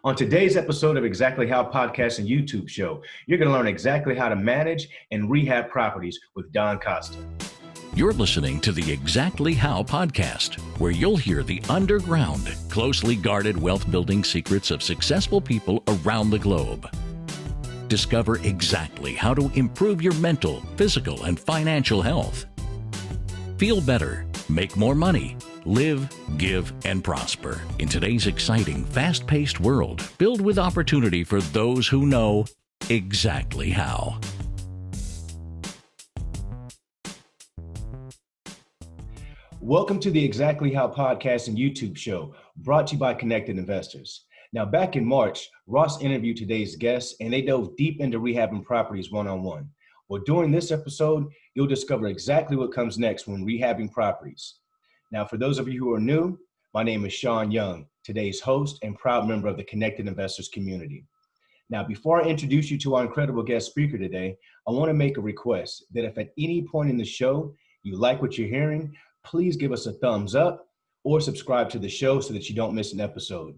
On today's episode of Exactly How Podcast and YouTube show, you're going to learn exactly how to manage and rehab properties with Don Costa. You're listening to the Exactly How podcast, where you'll hear the underground, closely guarded wealth building secrets of successful people around the globe. Discover exactly how to improve your mental, physical, and financial health. Feel better, make more money, live, give, and prosper in today's exciting, fast-paced world filled with opportunity for those who know exactly how. Welcome to the Exactly How Podcast and YouTube show, brought to you by Connected Investors. Now, back in March, Ross interviewed today's guests, and they dove deep into rehabbing properties one-on-one. Well, during this episode, you'll discover exactly what comes next when rehabbing properties. Now, for those of you who are new, my name is Sean Young, today's host and proud member of the Connected Investors community. Now, before I introduce you to our incredible guest speaker today, I want to make a request that if at any point in the show you like what you're hearing, please give us a thumbs up or subscribe to the show so that you don't miss an episode.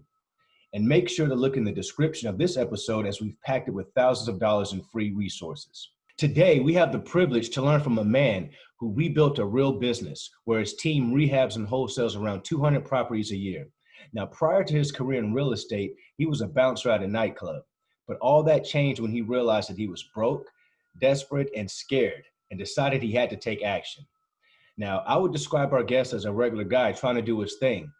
And make sure to look in the description of this episode as we've packed it with thousands of dollars in free resources. Today, we have the privilege to learn from a man who rebuilt a real business where his team rehabs and wholesales around 200 properties a year. Now, prior to his career in real estate, he was a bouncer at a nightclub. But all that changed when he realized that he was broke, desperate, and scared, and decided he had to take action. Now, I would describe our guest as a regular guy trying to do his thing.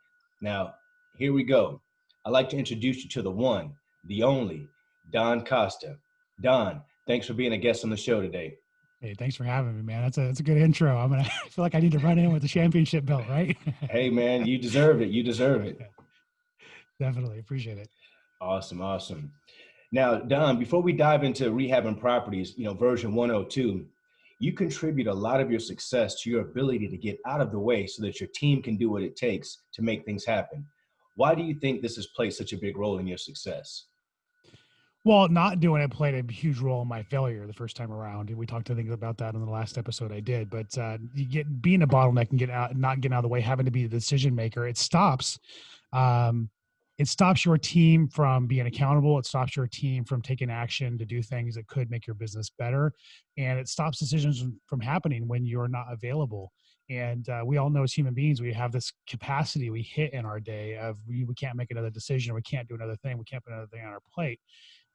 Now, here we go. I'd like to introduce you to the one, the only, Don Costa. Don, thanks for being a guest on the show today. Hey, thanks for having me, man. That's a good intro. I feel like I need to run in with the championship belt, right? Hey, man, you deserve it. You deserve it. Definitely. Appreciate it. Awesome. Now, Don, before we dive into rehabbing properties, version 102, you contribute a lot of your success to your ability to get out of the way so that your team can do what it takes to make things happen. Why do you think this has played such a big role in your success? Well, not doing it played a huge role in my failure the first time around. We talked, I think, about that in the last episode I did. But being a bottleneck and not getting out of the way, having to be the decision maker, it stops your team from being accountable. It stops your team from taking action to do things that could make your business better. And it stops decisions from happening when you're not available. And we all know as human beings, we have this capacity we hit in our day of we can't make another decision. We can't do another thing. We can't put another thing on our plate.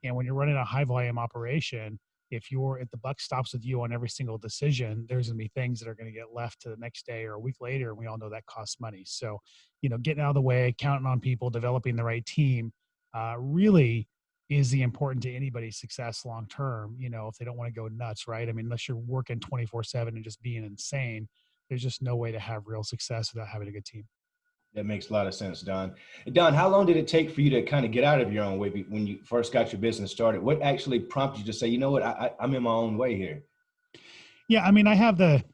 And when you're running a high volume operation, if the buck stops with you on every single decision, there's going to be things that are going to get left to the next day or a week later. And we all know that costs money. So, getting out of the way, counting on people, developing the right team really is the important to anybody's success long-term, if they don't want to go nuts, right? I mean, unless you're working 24/7 and just being insane, there's just no way to have real success without having a good team. That makes a lot of sense, Don. Don, how long did it take for you to kind of get out of your own way when you first got your business started? What actually prompted you to say, you know what, I'm in my own way here? Yeah, I mean, I have the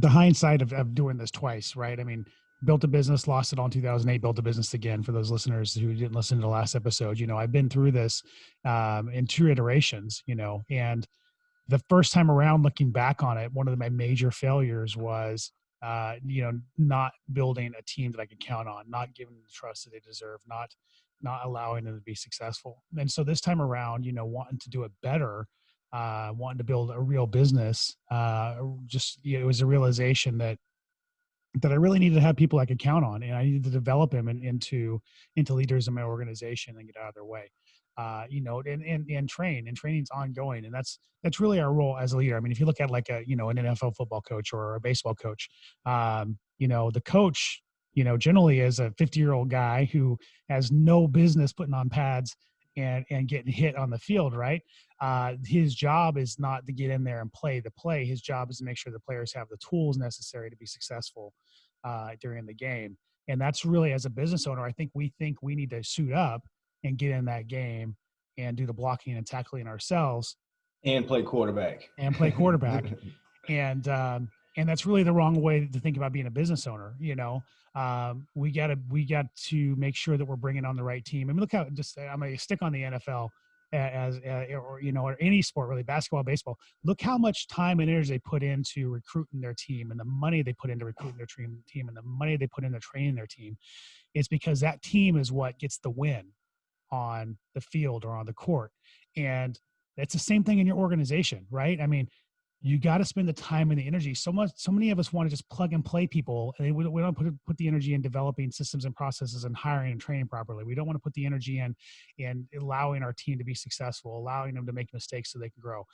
hindsight of doing this twice, right? I mean, built a business, lost it all in 2008, built a business again. For those listeners who didn't listen to the last episode, I've been through this in 2 iterations, and the first time around, looking back on it, one of my major failures was not building a team that I could count on, not giving them the trust that they deserve, not allowing them to be successful. And so this time around, wanting to do it better, wanting to build a real business, it was a realization that I really needed to have people I could count on, and I needed to develop them into leaders in my organization and get out of their way. And training's ongoing. And that's really our role as a leader. I mean, if you look at like an NFL football coach or a baseball coach, the coach, generally is a 50-year-old guy who has no business putting on pads and getting hit on the field, right? His job is not to get in there and play the play. His job is to make sure the players have the tools necessary to be successful during the game. And that's really, as a business owner, I think we need to suit up and get in that game and do the blocking and tackling ourselves. And play quarterback. And that's really the wrong way to think about being a business owner. We got to make sure that we're bringing on the right team. I mean, look how I'm going to stick on the NFL or any sport, really, basketball, baseball. Look how much time and energy they put into recruiting their team, and the money they put into recruiting their team, and the money they put into training their team. It's because that team is what gets the win. on the field or on the court. And it's the same thing in your organization, right? I mean, you got to spend the time and the energy. So many of us want to just plug and play people, and we don't put the energy in developing systems and processes and hiring and training properly. We don't want to put the energy in allowing our team to be successful, allowing them to make mistakes so they can grow.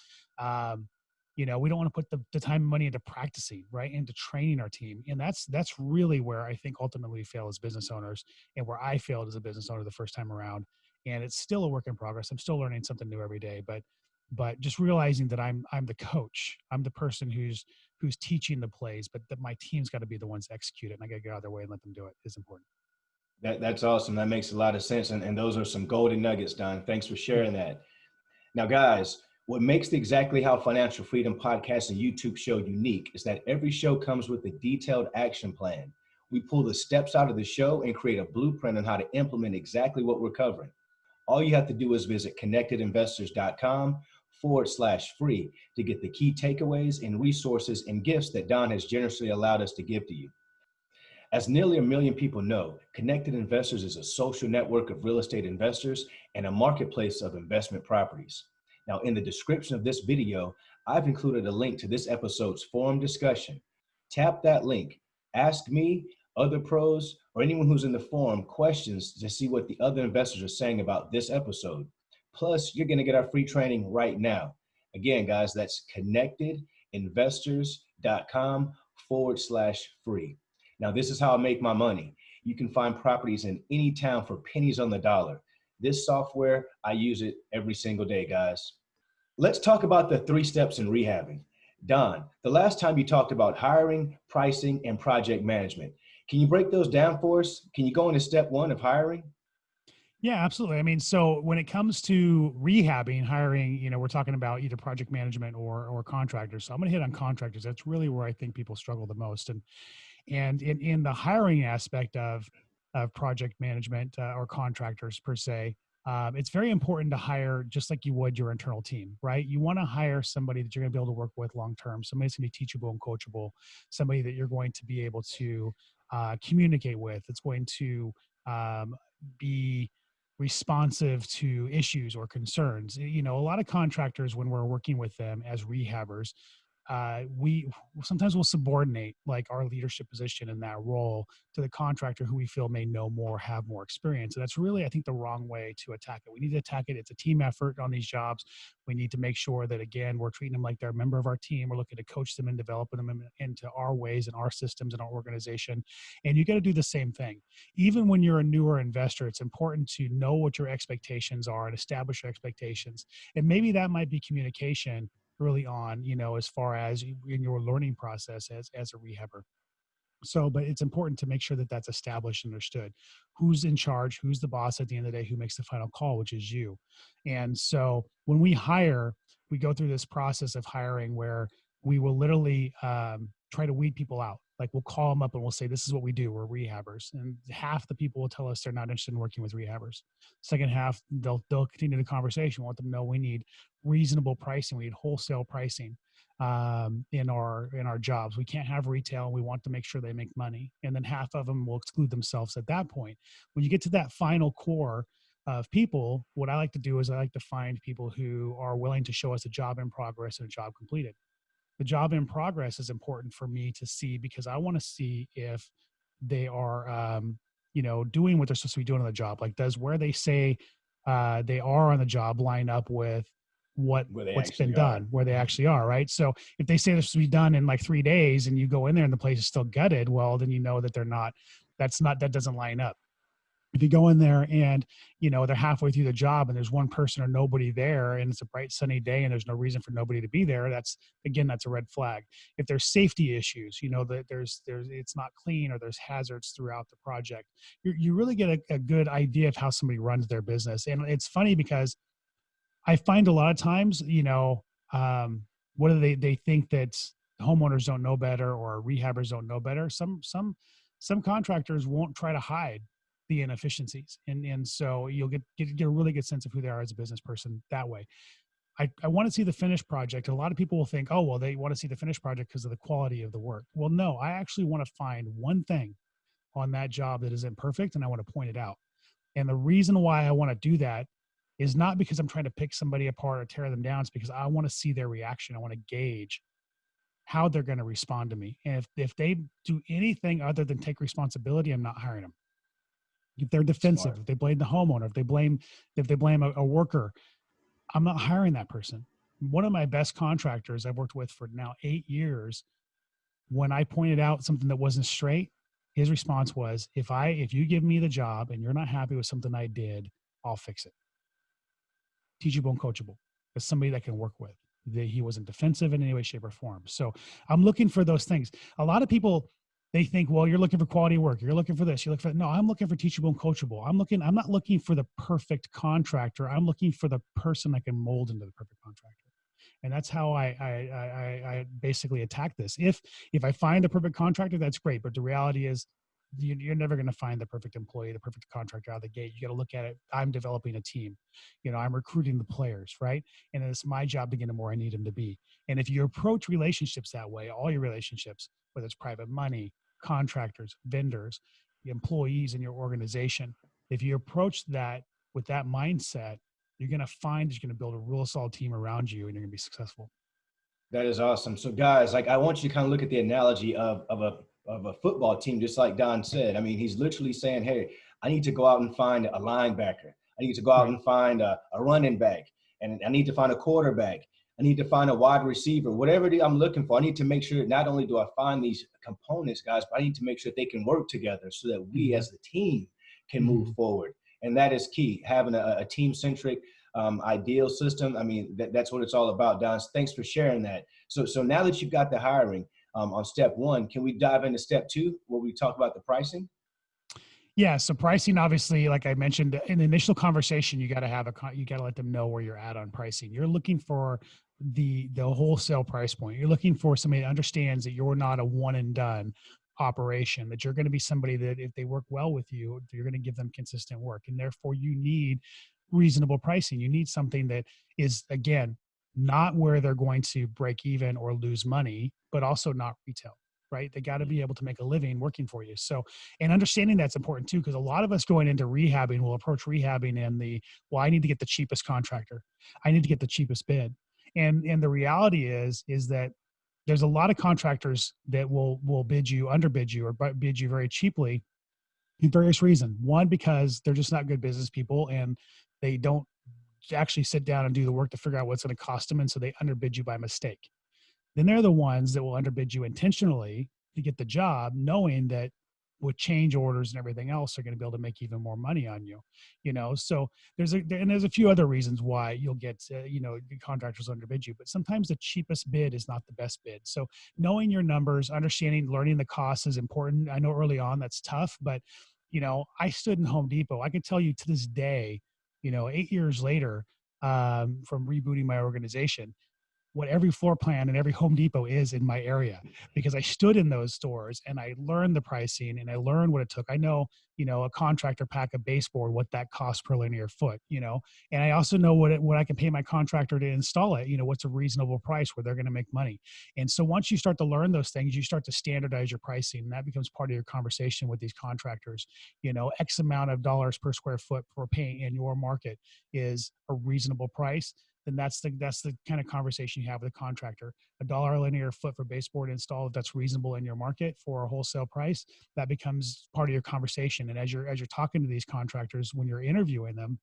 We don't want to put the time and money into practicing, right, into training our team. And that's really where I think ultimately we fail as business owners, and where I failed as a business owner the first time around. And it's still a work in progress. I'm still learning something new every day, but just realizing that I'm the coach. I'm the person who's teaching the plays, but that my team's got to be the ones to execute it, and I got to get out of their way and let them do it is important. That's awesome. That makes a lot of sense. And those are some golden nuggets, Don. Thanks for sharing that. Now, guys, what makes the Exactly How Financial Freedom podcast and YouTube show unique is that every show comes with a detailed action plan. We pull the steps out of the show and create a blueprint on how to implement exactly what we're covering. All you have to do is visit connectedinvestors.com/free to get the key takeaways and resources and gifts that Don has generously allowed us to give to you. As nearly 1 million people know, Connected Investors is a social network of real estate investors and a marketplace of investment properties. Now, in the description of this video, I've included a link to this episode's forum discussion. Tap that link, ask me, other pros, or anyone who's in the forum questions to see what the other investors are saying about this episode. Plus, you're going to get our free training right now. Again, guys, that's connectedinvestors.com/free. Now, this is how I make my money. You can find properties in any town for pennies on the dollar. This software, I use it every single day, guys. Let's talk about the 3 steps in rehabbing. Don, the last time you talked about hiring, pricing, and project management. Can you break those down for us? Can you go into step 1 of hiring? Yeah, absolutely. I mean, so when it comes to rehabbing, hiring, we're talking about either project management or contractors. So I'm going to hit on contractors. That's really where I think people struggle the most. And in the hiring aspect of project management or contractors per se, it's very important to hire just like you would your internal team, right? You want to hire somebody that you're going to be able to work with long term, somebody that's going to be teachable and coachable, somebody that you're going to be able to communicate with. It's going to be responsive to issues or concerns. A lot of contractors, when we're working with them as rehabbers, we sometimes will subordinate like our leadership position in that role to the contractor who we feel may know more, have more experience. And that's really, I think, the wrong way to attack it. We need to attack it. It's a team effort on these jobs. We need to make sure that, again, we're treating them like they're a member of our team. We're looking to coach them and develop them into our ways and our systems and our organization. And you got to do the same thing. Even when you're a newer investor, it's important to know what your expectations are and establish your expectations. And maybe that might be communication early on, as far as in your learning process as a rehabber. So, but it's important to make sure that that's established and understood. Who's in charge? Who's the boss at the end of the day? Who makes the final call, which is you. And so when we hire, we go through this process of hiring where we will literally try to weed people out. Like we'll call them up and we'll say, this is what we do. We're rehabbers. And half the people will tell us they're not interested in working with rehabbers. Second half, they'll continue the conversation. We'll let them know we need reasonable pricing. We need wholesale pricing in our jobs. We can't have retail. We want to make sure they make money. And then half of them will exclude themselves at that point. When you get to that final core of people, what I like to do is I like to find people who are willing to show us a job in progress and a job completed. The job in progress is important for me to see because I want to see if they are, doing what they're supposed to be doing on the job. Like, does where they say they are on the job line up with what's been done, where they actually are, right? So if they say this to be done in like 3 days and you go in there and the place is still gutted, well, then you know that that doesn't line up. If you go in there and, they're halfway through the job and there's one person or nobody there and it's a bright sunny day and there's no reason for nobody to be there, that's a red flag. If there's safety issues, that there's it's not clean or there's hazards throughout the project, you really get a good idea of how somebody runs their business. And it's funny because I find a lot of times, whether they think that homeowners don't know better or rehabbers don't know better, some contractors won't try to hide the inefficiencies. And so you'll get a really good sense of who they are as a business person that way. I want to see the finished project. A lot of people will think, oh, well, they want to see the finished project because of the quality of the work. Well, no, I actually want to find one thing on that job that isn't perfect and I want to point it out. And the reason why I want to do that is not because I'm trying to pick somebody apart or tear them down. It's because I want to see their reaction. I want to gauge how they're going to respond to me. And if they do anything other than take responsibility, I'm not hiring them. If they're defensive, Smart. if they blame the homeowner, if they blame a worker, I'm not hiring that person. One of my best contractors I've worked with for now 8 years, when I pointed out something that wasn't straight, his response was, if you give me the job and you're not happy with something I did, I'll fix it. Teachable and coachable. As somebody that can work with. He wasn't defensive in any way, shape, or form. So I'm looking for those things. A lot of people, they think, well, you're looking for quality work. You're looking for this. You're looking for, no, I'm looking for teachable and coachable. I'm not looking for the perfect contractor. I'm looking for the person I can mold into the perfect contractor. And that's how I basically attack this. If I find the perfect contractor, that's great. But the reality is you're never going to find the perfect employee, the perfect contractor out of the gate. You got to look at it. I'm developing a team. I'm recruiting the players, right? And it's my job to get them where I need them to be. And if you approach relationships that way, all your relationships, whether it's private money, contractors, vendors, employees in your organization, if you approach that with that mindset, you're going to find that you're going to build a real solid team around you and you're going to be successful. That is awesome. So guys, like I want you to kind of look at the analogy of a football team, just like Don said. I mean, he's literally saying, hey, I need to go out and find a linebacker. I need to go out and find a running back, and I need to find a quarterback. I need to find a wide receiver, whatever it is I'm looking for. I need to make sure not only do I find these components, guys, but I need to make sure they can work together so that we as the team can move forward. And that is key, having a team-centric ideal system. I mean, that's what it's all about, Don. Thanks for sharing that. So now that you've got the hiring on step one, can we dive into step two where we talk about the pricing? Yeah. So pricing, obviously, like I mentioned in the initial conversation, you got to let them know where you're at on pricing. You're looking for the wholesale price point. You're looking for somebody that understands that you're not a one and done operation, that you're going to be somebody that if they work well with you, you're going to give them consistent work. And therefore you need reasonable pricing. You need something that is, again, not where they're going to break even or lose money, but also not retail, right? They got to be able to make a living working for you. So, and understanding that's important too, because a lot of us going into rehabbing will approach rehabbing in I need to get the cheapest contractor. I need to get the cheapest bid. And the reality is that there's a lot of contractors that will underbid you or bid you very cheaply in various reasons. One, because they're just not good business people and they don't actually sit down and do the work to figure out what's going to cost them. And so they underbid you by mistake. Then they're the ones that will underbid you intentionally to get the job, knowing that with change orders and everything else, they're going to be able to make even more money on you. So there's a few other reasons why you'll get, the contractors underbid you, but sometimes the cheapest bid is not the best bid. So knowing your numbers, learning the costs is important. I know early on that's tough, but I stood in Home Depot. I can tell you to this day, 8 years later, from rebooting my organization, what every floor plan and every Home Depot is in my area, because I stood in those stores and I learned the pricing and I learned what it took. I know, a contractor pack a baseboard, what that costs per linear foot, and I also know what I can pay my contractor to install it, what's a reasonable price where they're going to make money. And so once you start to learn those things, you start to standardize your pricing, and that becomes part of your conversation with these contractors. X amount of dollars per square foot for paint in your market is a reasonable price. Then that's the kind of conversation you have with a contractor. $1 linear foot for baseboard install, if that's reasonable in your market for a wholesale price, that becomes part of your conversation. And as you're talking to these contractors, when you're interviewing them,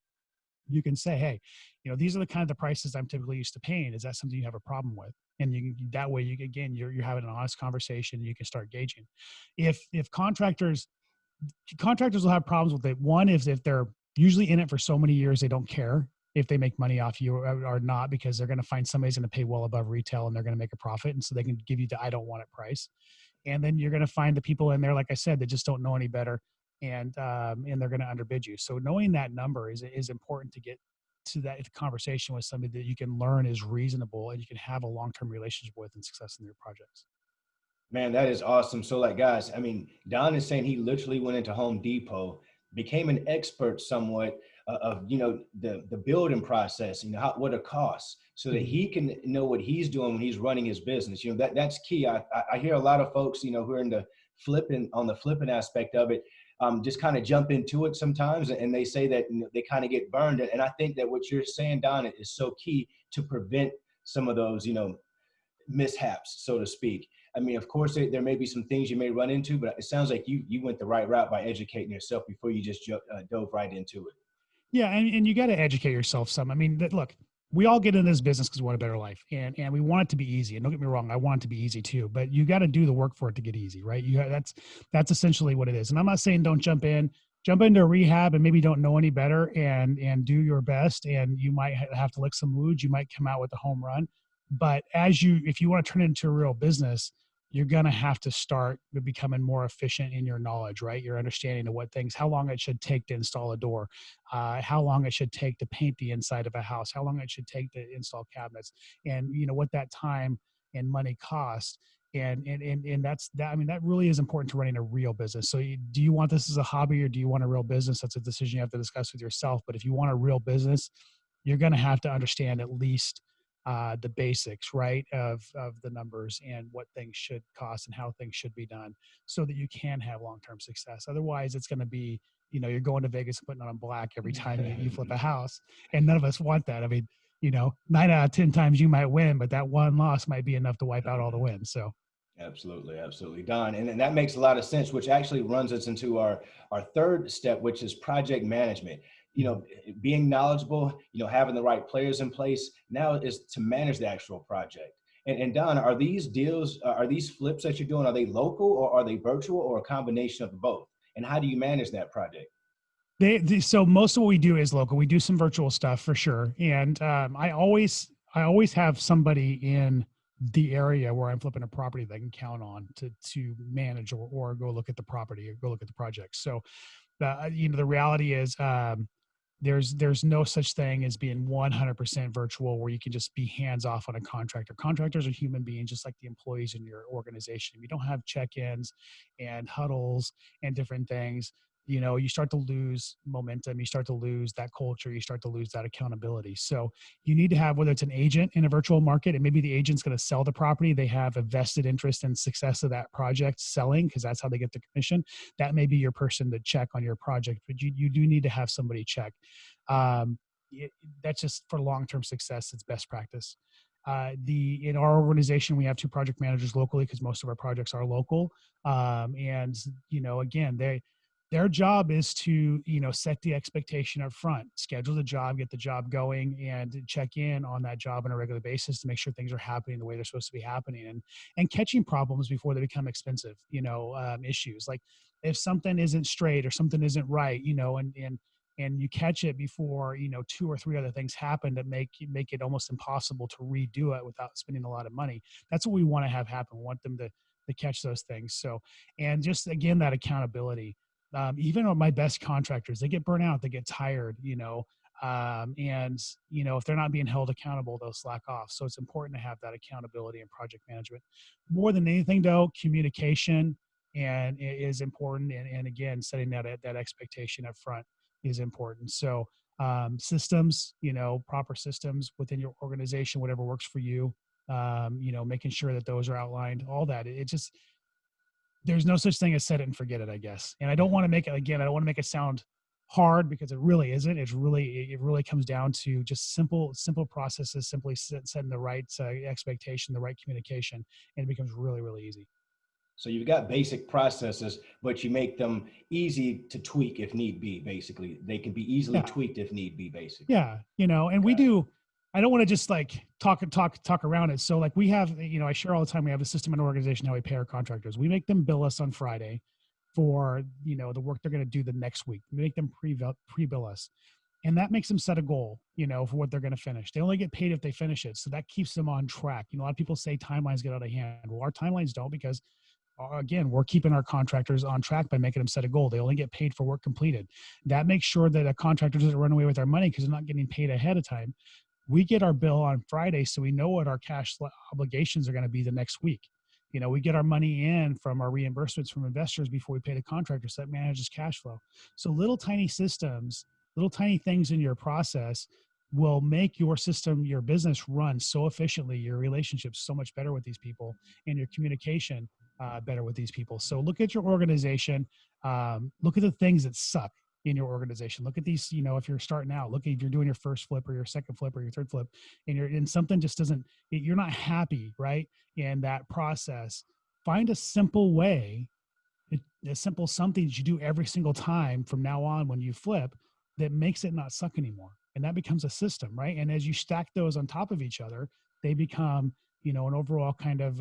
you can say, hey, these are the kind of the prices I'm typically used to paying. Is that something you have a problem with? And that way you're having an honest conversation. You can start gauging. If contractors will have problems with it. One is if they're usually in it for so many years, they don't care if they make money off you or not, because they're going to find somebody's going to pay well above retail and they're going to make a profit. And so they can give you the I don't want it price. And then you're going to find the people in there, like I said, that just don't know any better, and they're going to underbid you. So knowing that number is important to get to that conversation with somebody that you can learn is reasonable and you can have a long-term relationship with and success in your projects. Man, that is awesome. So like, guys, I mean, Don is saying he literally went into Home Depot, became an expert somewhat of, the building process, what it costs, so that he can know what he's doing when he's running his business. That's key. I hear a lot of folks, who are in the flipping aspect of it. just kind of jump into it sometimes, and they say that they kind of get burned. And I think that what you're saying, Don, is so key to prevent some of those, mishaps, so to speak. I mean, of course, there may be some things you may run into, but it sounds like you went the right route by educating yourself before you just dove right into it. Yeah, and you got to educate yourself some. I mean, look, we all get in this business because we want a better life, and we want it to be easy. And don't get me wrong, I want it to be easy too. But you got to do the work for it to get easy, right? That's essentially what it is. And I'm not saying don't jump into a rehab and maybe don't know any better, and do your best. And you might have to lick some wounds. You might come out with a home run. But if you want to turn it into a real business, you're going to have to start becoming more efficient in your knowledge, right? Your understanding of what things, how long it should take to install a door, how long it should take to paint the inside of a house, how long it should take to install cabinets, and what that time and money cost. And that, I mean, that really is important to running a real business. So do you want this as a hobby or do you want a real business? That's a decision you have to discuss with yourself. But if you want a real business, you're going to have to understand at least the basics, right, of the numbers and what things should cost and how things should be done so that you can have long-term success. Otherwise, it's going to be, you're going to Vegas and putting on black every time you flip a house. And none of us want that. I mean, 9 out of 10 times you might win, but that one loss might be enough to wipe out all the wins. So. Absolutely. Absolutely. Don. And that makes a lot of sense, which actually runs us into our third step, which is project management. Being knowledgeable, having the right players in place now is to manage the actual project. And Don, are these flips that you're doing, are they local or are they virtual or a combination of both? And how do you manage that project? So most of what we do is local. We do some virtual stuff for sure. And I always have somebody in the area where I'm flipping a property that I can count on to manage or go look at the property or go look at the project. So the reality is there's no such thing as being 100% virtual where you can just be hands off on a contractor. Contractors are human beings, just like the employees in your organization. If you don't have check-ins and huddles and different things, you start to lose momentum, you start to lose that culture, you start to lose that accountability. So you need to have, whether it's an agent in a virtual market, and maybe the agent's going to sell the property, they have a vested interest in success of that project selling because that's how they get the commission. That may be your person to check on your project, but you do need to have somebody check. That's just for long-term success. It's best practice. In our organization, we have 2 project managers locally because most of our projects are local. And again, their job is to, set the expectation up front, schedule the job, get the job going, and check in on that job on a regular basis to make sure things are happening the way they're supposed to be happening, and catching problems before they become expensive, issues. Like if something isn't straight or something isn't right, and you catch it before, 2 or 3 other things happen that make it almost impossible to redo it without spending a lot of money. That's what we want to have happen. We want them to catch those things. So, and just again, that accountability. Even on my best contractors, they get burnt out, they get tired, and if they're not being held accountable, they'll slack off. So it's important to have that accountability and project management. More than anything though, communication and is important. And again, setting that expectation up front is important. So systems, proper systems within your organization, whatever works for you, making sure that those are outlined, all that. There's no such thing as set it and forget it, I guess. And I don't want to make it sound hard because it really isn't. It really comes down to just simple processes, simply setting the right expectation, the right communication, and it becomes really, really easy. So you've got basic processes, but you make them easy to tweak if need be, basically. They can be easily tweaked if need be, basically. Yeah. And we do, I don't want to just like talk around it. So like we have, I share all the time, we have a system and organization, how we pay our contractors. We make them bill us on Friday for, the work they're going to do the next week. We make them pre-bill us. And that makes them set a goal, for what they're going to finish. They only get paid if they finish it. So that keeps them on track. A lot of people say timelines get out of hand. Well, our timelines don't, because again, we're keeping our contractors on track by making them set a goal. They only get paid for work completed. That makes sure that a contractor doesn't run away with our money because they're not getting paid ahead of time. We get our bill on Friday, so we know what our cash obligations are going to be the next week. We get our money in from our reimbursements from investors before we pay the contractor, so that manages cash flow. So little tiny systems, little tiny things in your process will make your system, your business run so efficiently, your relationships so much better with these people, and your communication better with these people. So look at your organization. Look at the things that suck in your organization. Look at these, if you're starting out, look at if you're doing your first flip or your second flip or your third flip, and something just doesn't, you're not happy, right? In that process, find a simple way, a simple something that you do every single time from now on when you flip that makes it not suck anymore. And that becomes a system, right? And as you stack those on top of each other, they become, an overall kind of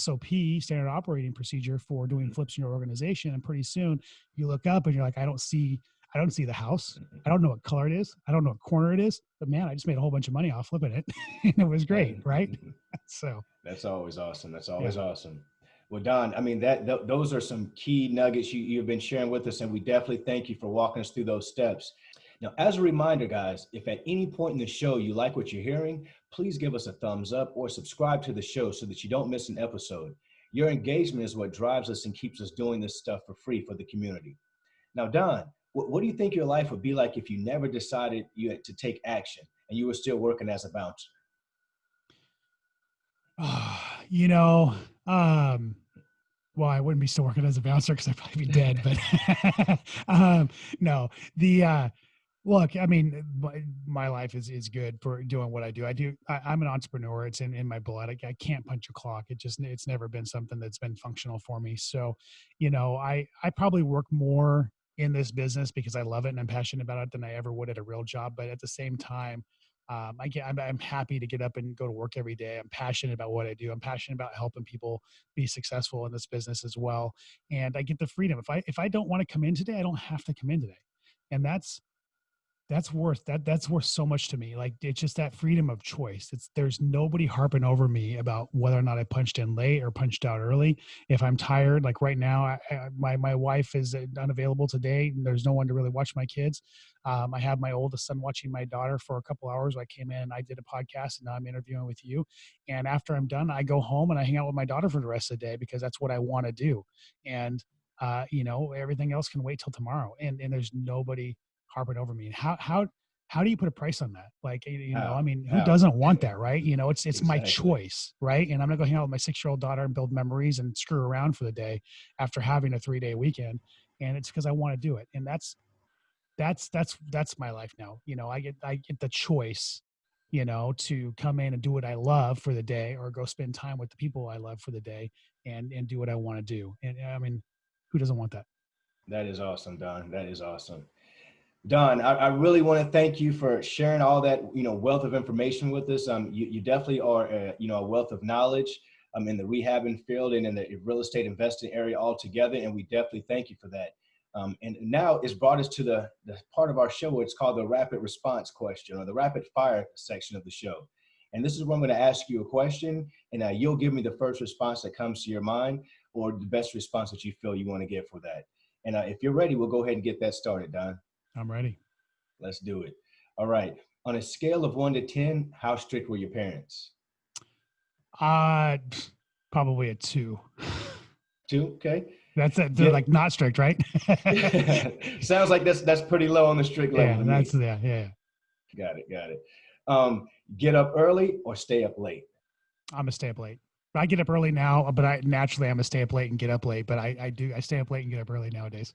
SOP, standard operating procedure for doing flips in your organization. And pretty soon you look up and you're like, I don't see the house. I don't know what color it is. I don't know what corner it is, but man, I just made a whole bunch of money off flipping it. And it was great. Right. So that's always awesome. That's always awesome. Well, Don, I mean, those are some key nuggets you've been sharing with us, and we definitely thank you for walking us through those steps. Now, as a reminder, guys, if at any point in the show you like what you're hearing, please give us a thumbs up or subscribe to the show so that you don't miss an episode. Your engagement is what drives us and keeps us doing this stuff for free for the community. Now, Don, what do you think your life would be like if you never decided you had to take action and you were still working as a bouncer? Well, I wouldn't be still working as a bouncer because I'd probably be dead, but no, look, I mean, my life is good for doing what I do. I'm an entrepreneur. It's in my blood. I can't punch a clock. It's never been something that's been functional for me. So, I probably work more in this business because I love it and I'm passionate about it than I ever would at a real job. But at the same time, I'm happy to get up and go to work every day. I'm passionate about what I do. I'm passionate about helping people be successful in this business as well. And I get the freedom. If I don't want to come in today, I don't have to come in today. And that's worth so much to me. Like, it's just that freedom of choice. There's nobody harping over me about whether or not I punched in late or punched out early. If I'm tired, like right now, my wife is unavailable today and there's no one to really watch my kids. I have my oldest son watching my daughter for a couple hours. I came in and I did a podcast and now I'm interviewing with you. And after I'm done, I go home and I hang out with my daughter for the rest of the day because that's what I want to do. And, everything else can wait till tomorrow. And there's nobody harping over me. How do you put a price on that? Like, who doesn't want that, right? It's exactly my choice, right? And I'm gonna go hang out with my 6-year-old daughter and build memories and screw around for the day after having a 3-day weekend. And it's because I want to do it. And that's my life now. I get the choice, to come in and do what I love for the day or go spend time with the people I love for the day and do what I want to do. And I mean, who doesn't want that? That is awesome, Don. That is awesome. Don, I really want to thank you for sharing all that, wealth of information with us. You definitely are, a wealth of knowledge in the rehabbing field and in the real estate investing area altogether. And we definitely thank you for that. And now it's brought us to the part of our show where it's called the rapid response question or the rapid fire section of the show. And this is where I'm going to ask you a question and you'll give me the first response that comes to your mind or the best response that you feel you want to give for that. And if you're ready, we'll go ahead and get that started, Don. I'm ready. Let's do it. All right. On a scale of 1 to 10, how strict were your parents? Probably a 2. 2. Okay. That's it. They're like not strict, right? Sounds like that's pretty low on the strict level. Yeah. Got it. Get up early or stay up late? I'm a stay up late. I get up early now, but I'm a stay up late and get up late, but I stay up late and get up early nowadays.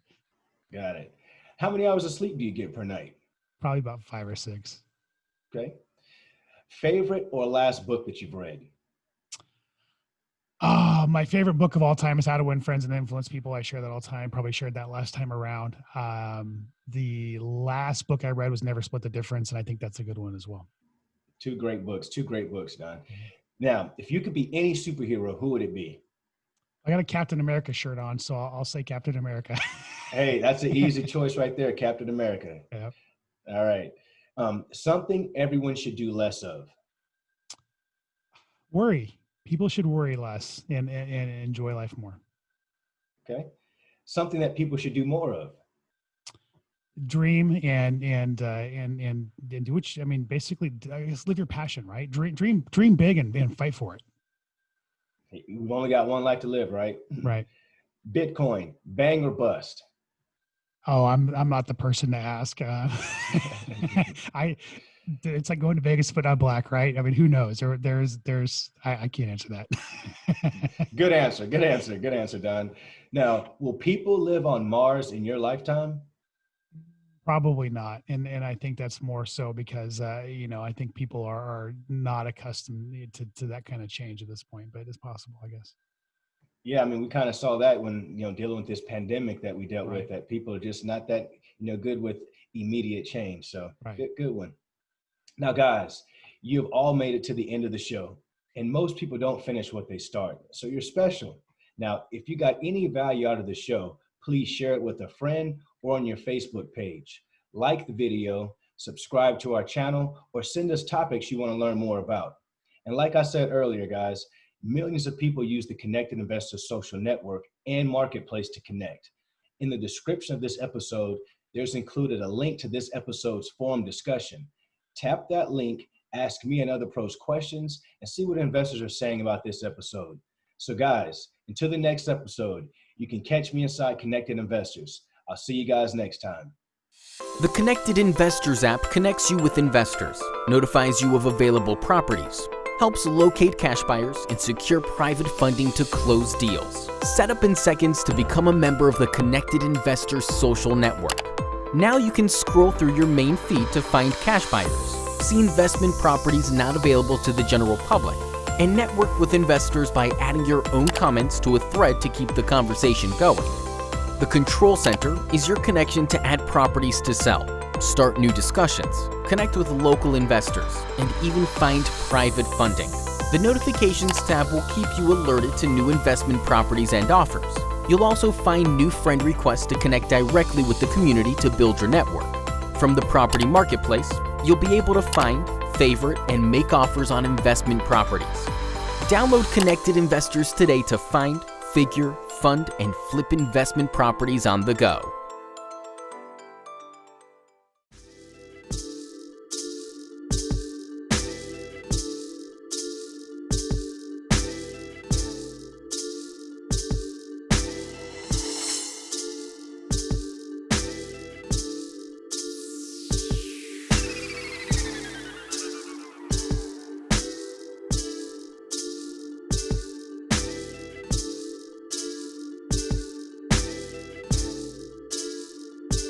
Got it. How many hours of sleep do you get per night? Probably about 5 or 6. Okay. Favorite or last book that you've read? My favorite book of all time is How to Win Friends and Influence People. I share that all the time. Probably shared that last time around. The last book I read was Never Split the Difference, and I think that's a good one as well. Two great books, Don. Now, if you could be any superhero, who would it be? I got a Captain America shirt on, so I'll say Captain America. Hey, that's an easy choice right there, Captain America. Yep. All right. Something everyone should do less of. Worry. People should worry less and enjoy life more. Okay. Something that people should do more of. Dream and do what basically, I guess, live your passion, right? Dream big and fight for it. We've only got one life to live, right? Right. Bitcoin, bang or bust? Oh, I'm not the person to ask. it's like going to Vegas but not black, right? I mean, who knows? I can't answer that. Good answer. Good answer. Good answer, Don. Now, will people live on Mars in your lifetime? Probably not, and I think that's more so because I think people are not accustomed to that kind of change at this point, but it's possible, I guess. Yeah, I mean, we kind of saw that when, dealing with this pandemic that we dealt Right. with, that people are just not that, good with immediate change. So Right. good one. Now, guys, you've all made it to the end of the show, and most people don't finish what they start. So you're special. Now, if you got any value out of the show, please share it with a friend or on your Facebook page. Like the video, subscribe to our channel, or send us topics you want to learn more about. And like I said earlier, guys, millions of people use the Connected Investors social network and marketplace to connect. In the description of this episode, there's included a link to this episode's forum discussion. Tap that link, ask me and other pros questions, and see what investors are saying about this episode. So guys, until the next episode, you can catch me inside Connected Investors. I'll see you guys next time. The Connected Investors app connects you with investors, notifies you of available properties, helps locate cash buyers, and secure private funding to close deals. Set up in seconds to become a member of the Connected Investors social network. Now you can scroll through your main feed to find cash buyers, see investment properties not available to the general public, and network with investors by adding your own comments to a thread to keep the conversation going. The Control Center is your connection to add properties to sell, start new discussions, connect with local investors, and even find private funding. The Notifications tab will keep you alerted to new investment properties and offers. You'll also find new friend requests to connect directly with the community to build your network. From the property marketplace, you'll be able to find, favorite, and make offers on investment properties. Download Connected Investors today to find, figure, fund, and flip investment properties on the go.